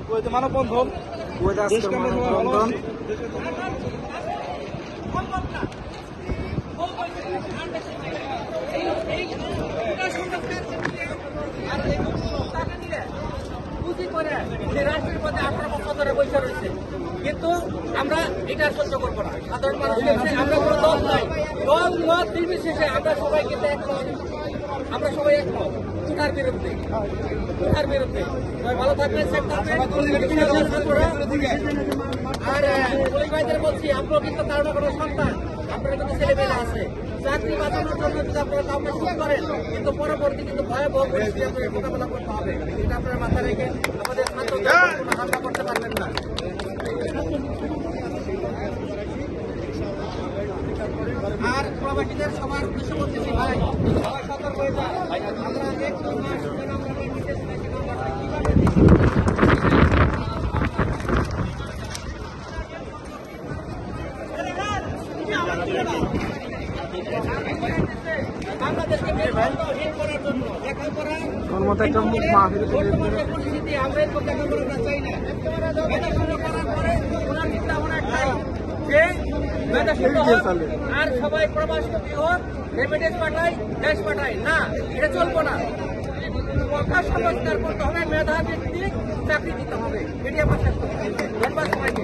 কুয়েতে মানববন্ধন, কুয়েতে আজকের মানববন্ধন। রাজ্যের মধ্যে 18 বছর ধরে বসে রয়েছে, কিন্তু আমরা এটা সহ্য করবো না। সাধারণ মানুষ আমরা কোনো দল নাই, দল মত নির্বিশেষে আমরা সবাই কিন্তু একমত, আমরা সবাই একমত চুনার বিরুদ্ধে, চুনার বিরুদ্ধে। ভালো থাকবেন, সেফ থাকবেন। আর পুলিশ ভাইদের বলছি, আপনার কিন্তু কারো না কোনো সন্তান, আপনার কিন্তু ছেলেমেয়েরা আছে, চাকরি বাঁচানোর জন্য যদি আপনারা কাউকে শুরু করেন, কিন্তু পরবর্তী কিন্তু ভয়াবহ পরিস্থিতি আপনাদের মোকাবেলা করতে হবে। এটা আপনারা মাথায় রেখে আমাদের ছাত্রদের কোনো হামলা করতে পারবেন না। আর প্রবাসীদের সবার উদ্দেশ্য বলতেছি, ভাই সবাই সতর্ক হয়ে যান। আমরা একটু বাংলাদেশকে হিট করার জন্য লেখাপড়া পরিস্থিতি আমরা এরকম লেখাপড়া চাই না। মেধাশূন্য করার পরে ওনার চিন্তা ভাবনা একটাই যে মেধাশূন্য আর সবাই প্রবাসী হোক, রেমিটেন্স পাঠাই, দেশ পাঠাই না, এটা চলবো না। কথা সংস্কার করতে হবে, মেধা ভিত্তিক চাকরি দিতে হবে, এটি আমার শেষ করতে হবে। ধন্যবাদ সবাইকে।